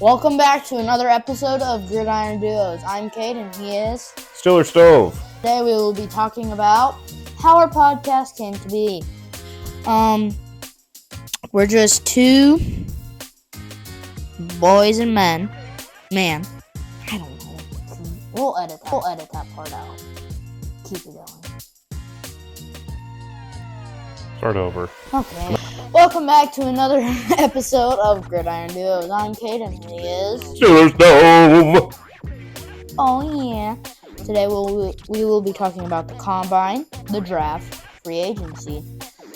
Welcome back to another episode of Gridiron Duos. I'm Kate and he is Stiller Stove. Today we will be talking about how our podcast came to be. We're just two boys and man. I don't know. We'll edit that part out. Keep it going. Start over. Okay. Welcome back to another episode of Gridiron Duos. I'm Kate and he is Stiller Stove. Oh yeah. Today we will be talking about the combine, the draft, free agency.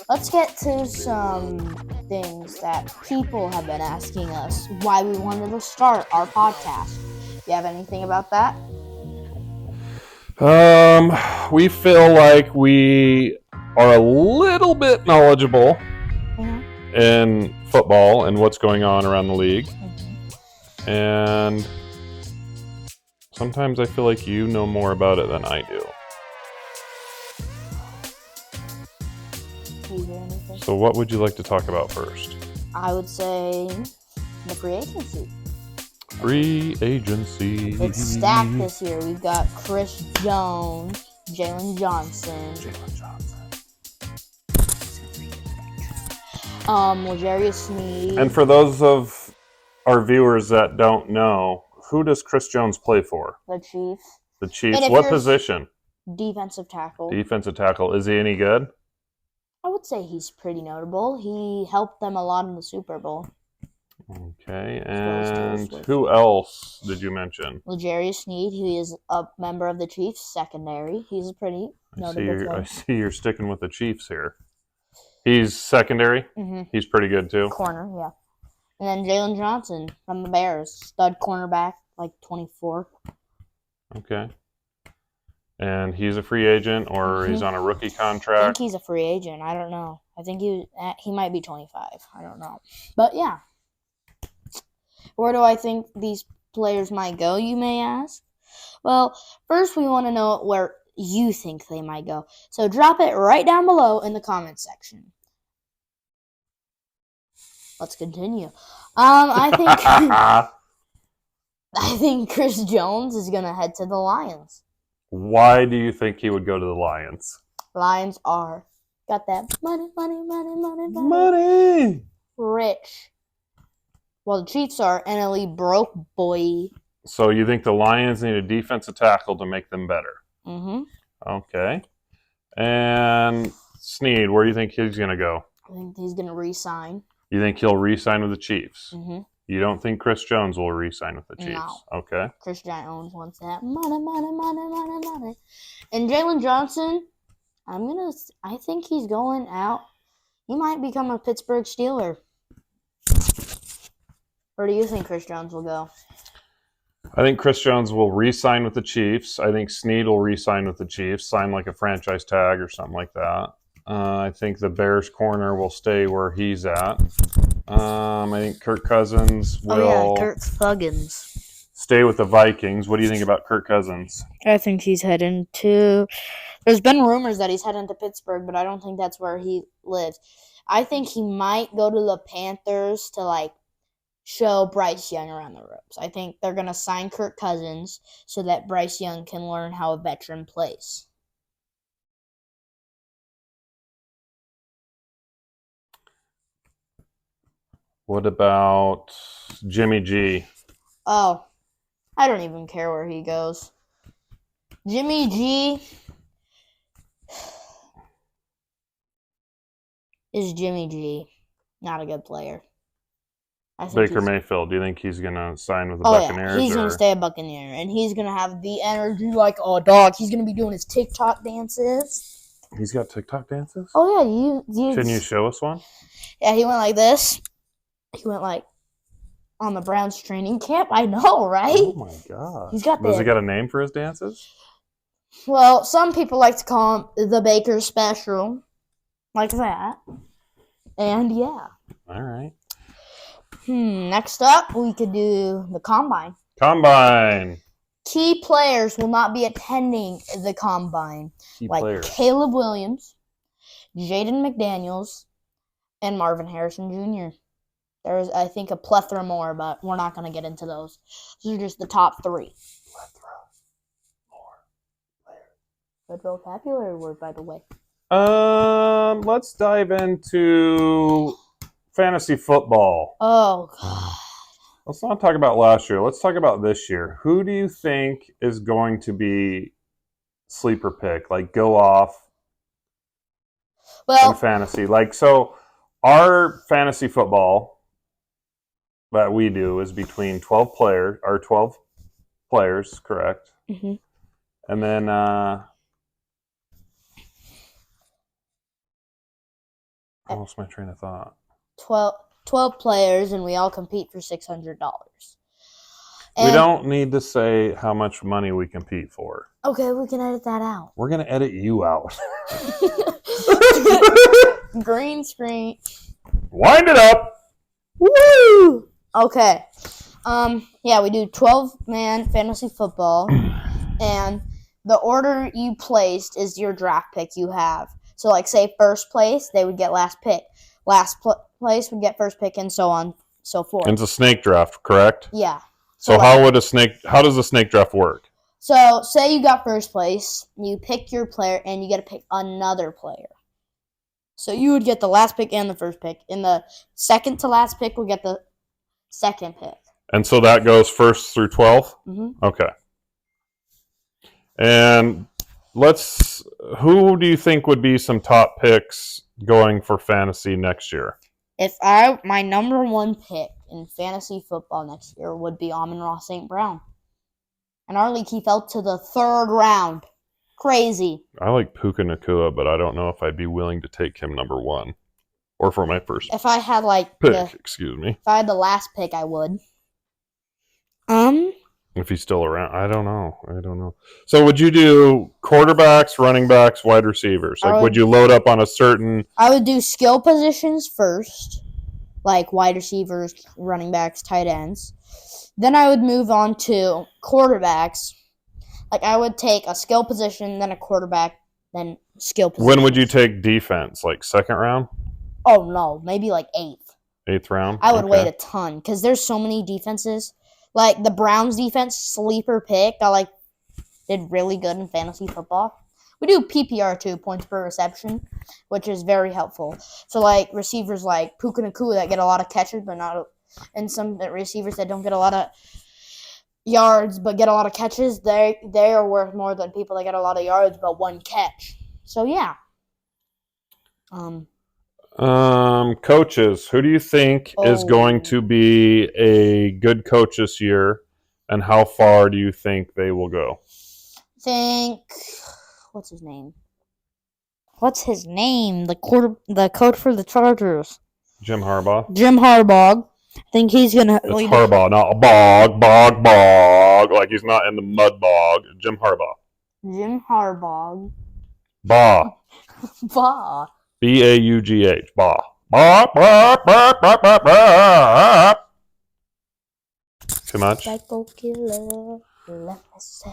Let's get to some things that people have been asking us why we wanted to start our podcast. You have anything about that? We feel like we are a little bit knowledgeable in football and what's going on around the league. Mm-hmm. And sometimes I feel like you know more about it than I do. So what would you like to talk about first? I would say the free agency. Free agency. It's stacked this year. We've got Chris Jones, Jalen Johnson. L'Jarius Sneed. And for those of our viewers that don't know, who does Chris Jones play for? The Chiefs. The Chiefs. What position? Defensive tackle. Defensive tackle. Is he any good? I would say he's pretty notable. He helped them a lot in the Super Bowl. Okay, and who else did you mention? L'Jarius Sneed, who is a member of the Chiefs secondary. He's a pretty notable player. I see you're sticking with the Chiefs here. He's secondary? Mm-hmm. He's pretty good too? Corner, yeah. And then Jalen Johnson from the Bears, stud cornerback, like 24. Okay. And he's a free agent, or he's on a rookie contract? I think he's a free agent. I don't know. I think he might be 25. I don't know. But yeah. Where do I think these players might go, you may ask? Well, first we want to know where you think they might go. So drop it right down below in the comments section. Let's continue. I think Chris Jones is going to head to the Lions. Why do you think he would go to the Lions? Lions got that money. Rich. Well, the Chiefs are NLE broke, boy. So you think the Lions need a defensive tackle to make them better? Mm-hmm. Okay. And Sneed, where do you think he's going to go? I think he's going to re-sign. You think he'll re-sign with the Chiefs? Mm-hmm. You don't think Chris Jones will re-sign with the Chiefs? No. Okay. Chris Jones wants that money. And Jalen Johnson, I think he's going out. He might become a Pittsburgh Steeler. Where do you think Chris Jones will go? I think Chris Jones will re-sign with the Chiefs. I think Sneed will re-sign with the Chiefs, sign like a franchise tag or something like that. I think the Bears corner will stay where he's at. I think Kirk Cousins will Kirk Thuggins. Stay with the Vikings. What do you think about Kirk Cousins? I think he's heading to... There's been rumors that he's heading to Pittsburgh, but I don't think that's where he lives. I think he might go to the Panthers to, show Bryce Young around the ropes. I think they're going to sign Kirk Cousins so that Bryce Young can learn how a veteran plays. What about Jimmy G? Oh, I don't even care where he goes. Jimmy G is Jimmy G. Not a good player. Baker Mayfield, do you think he's going to sign with the Buccaneers? Yeah, he's going to stay a Buccaneer, and he's going to have the energy like a dog. He's going to be doing his TikTok dances. He's got TikTok dances? Oh, yeah. Can you show us one? Yeah, he went like this. He went on the Browns training camp. I know, right? Oh, my God. Does he got a name for his dances? Well, some people like to call him the Baker Special. Like that. And, yeah. All right. Next up, we could do the Combine. Combine. Key players will not be attending the Combine. Caleb Williams, Jaden McDaniels, and Marvin Harrison Jr. There's, I think, a plethora more, but we're not going to get into those. These are just the top 3. Good vocabulary word, by the way. Let's dive into fantasy football. Oh, God. Let's not talk about last year. Let's talk about this year. Who do you think is going to be sleeper pick? Like, go off in fantasy. Like, so our fantasy football that we do is between 12 players, correct? Mm-hmm. And then I lost my train of thought. 12 players, and we all compete for $600. We don't need to say how much money we compete for. Okay, we can edit that out. We're going to edit you out. Green screen. Wind it up. Woo! Okay. Yeah, we do 12-man fantasy football, and the order you placed is your draft pick you have. So, like, say first place, they would get last pick. Last place would get first pick, and so on, so forth. It's a snake draft, correct? Yeah. So how does the snake draft work? So, say you got first place, you pick your player, and you get to pick another player. So you would get the last pick and the first pick. And the second to last pick will get the second pick. And so that goes 1st through 12th? Mm-hmm. Okay. And who do you think would be some top picks going for fantasy next year? My number 1 pick in fantasy football next year would be Amon-Ra St. Brown. In our league, he fell to the 3rd round. Crazy. I like Puka Nacua, but I don't know if I'd be willing to take him number 1. Or for my first If I had pick, excuse me. If I had the last pick, I would. If he's still around, I don't know. So would you do quarterbacks, running backs, wide receivers? Like, would you load up on a certain... I would do skill positions first, like wide receivers, running backs, tight ends. Then I would move on to quarterbacks. Like, I would take a skill position, then a quarterback, then skill position. When would you take defense? Like 2nd round? Oh, no. Maybe like 8th. 8th round? I would wait a ton because there's so many defenses. Like, the Browns defense, sleeper pick, did really good in fantasy football. We do PPR too, points per reception, which is very helpful. So, like, receivers like Puka Nacua that get a lot of catches, but not... And some receivers that don't get a lot of yards but get a lot of catches, they are worth more than people that get a lot of yards but 1 catch. So, yeah. Coaches, who do you think is going to be a good coach this year, and how far do you think they will go? What's his name? The coach for the Chargers. Jim Harbaugh. Jim Harbaugh. I think he's gonna. It's Harbaugh, not a bog. Like he's not in the mud bog. Jim Harbaugh. Jim Harbaugh. Bah. Bah. B-A-U-G-H. Bah. Bah. Too much? Psycho killer. Let me say.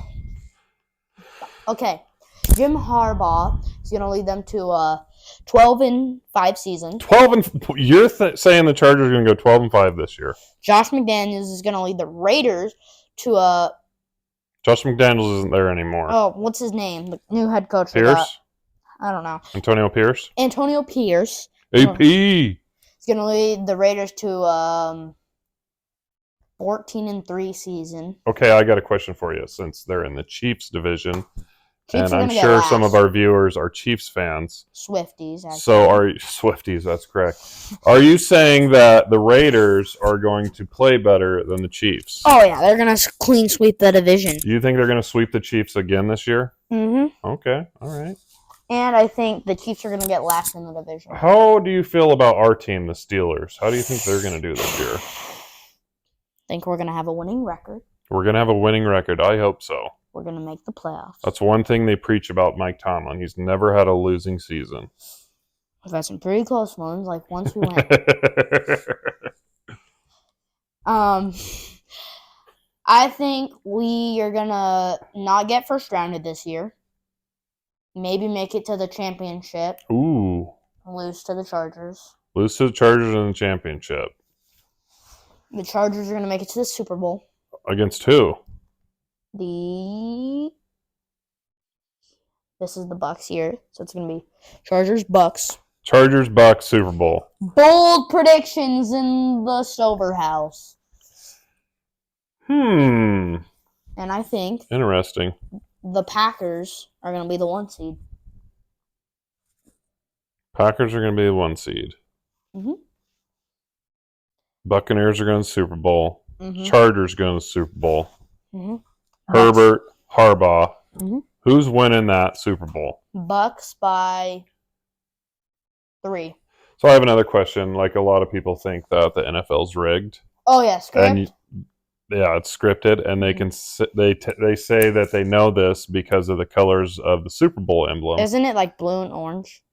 Okay. Jim Harbaugh is going to lead them to a 12-5 season. You're saying the Chargers are going to go 12-5 this year. Josh McDaniels is going to lead the Raiders to a... Josh McDaniels isn't there anymore. Oh, what's his name? The new head coach. Pierce? I don't know. Antonio Pierce? Antonio Pierce. AP! He's going to lead the Raiders to 14-3 season. Okay, I got a question for you since they're in the Chiefs division. Chiefs and I'm sure some of our viewers are Chiefs fans. Swifties. Actually. So are Swifties, that's correct. Are you saying that the Raiders are going to play better than the Chiefs? Oh, yeah. They're going to clean sweep the division. You think they're going to sweep the Chiefs again this year? Mm-hmm. Okay, all right. And I think the Chiefs are going to get last in the division. How do you feel about our team, the Steelers? How do you think they're going to do this year? I think we're going to have a winning record. We're going to have a winning record. I hope so. We're going to make the playoffs. That's one thing they preach about Mike Tomlin. He's never had a losing season. We've had some pretty close ones, like once we went. I think we are going to not get first rounded this year. Maybe make it to the championship. Ooh. Lose to the Chargers. Lose to the Chargers in the championship. The Chargers are going to make it to the Super Bowl. Against who? This is the Bucks here, so it's going to be Chargers, Bucks. Chargers, Bucks, Super Bowl. Bold predictions in the Stover house. And I think Interesting. the Packers are going to be the 1 seed. Packers are going to be the 1 seed. Mm-hmm. Buccaneers are going to the Super Bowl. Mm-hmm. Chargers going to the Super Bowl. Mm-hmm. Herbert, Harbaugh. Mm-hmm. Who's winning that Super Bowl? Bucks by 3. So I have another question. Like, a lot of people think that the NFL's rigged. Oh, yeah, script. And yeah, it's scripted, and they can they say that they know this because of the colors of the Super Bowl emblem. Isn't it like blue and orange?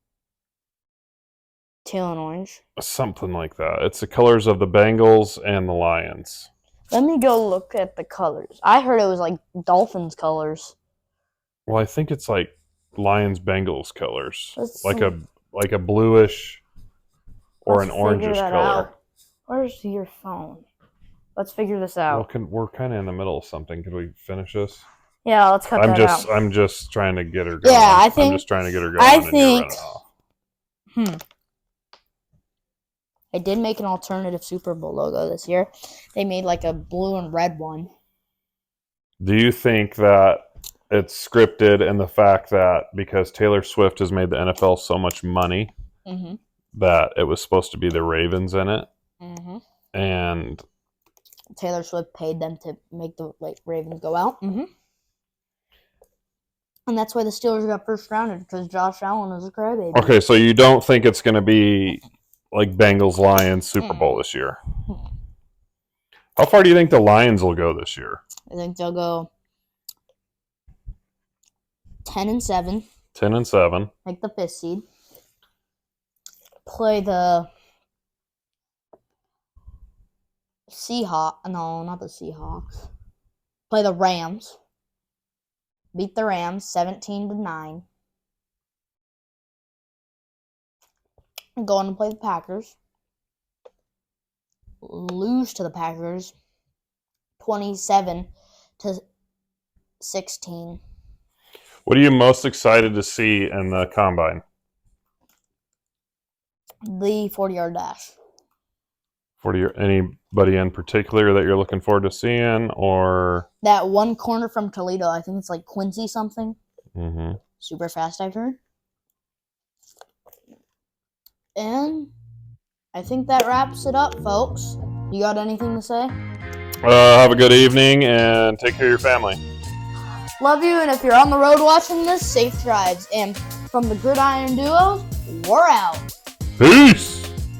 Teal and orange? Something like that. It's the colors of the Bengals and the Lions. Let me go look at the colors. I heard it was like Dolphins colors. Well, I think it's like Lions Bengals colors, Let's like see. a bluish or Let's an orangish figure that color. out. Where's your phone? Let's figure this out. Well, we're kind of in the middle of something. Could we finish this? Yeah, let's cut that out. I'm just trying to get her going. Yeah, I I'm think- just trying to get her going. I and you're think- running off. They did make an alternative Super Bowl logo this year. They made like a blue and red one. Do you think that it's scripted, and the fact that because Taylor Swift has made the NFL so much money Mm-hmm. that it was supposed to be the Ravens in it, Mm-hmm. and Taylor Swift paid them to make the Ravens go out. Mm-hmm. And that's why the Steelers got first rounded, because Josh Allen was a crybaby. okay, so you don't think it's going to be like Bengals Lions Super Bowl this year? How far do you think the Lions will go this year? I think they'll go 10-7, 10-7. make the 5th seed. Play the Seahawks. No, not the Seahawks. Play the Rams. Beat the Rams 17-9. Go on to play the Packers. Lose to the Packers 27-16. What are you most excited to see in the combine? The 40-yard dash. Anybody in particular that you're looking forward to seeing, or? That one corner from Toledo, I think it's like Quincy something. Mm-hmm. Super fast, I've heard. And I think that wraps it up, folks. You got anything to say? Have a good evening and take care of your family. Love you, and if you're on the road watching this, safe drives. And from the Gridiron Duos, we're out. Peace!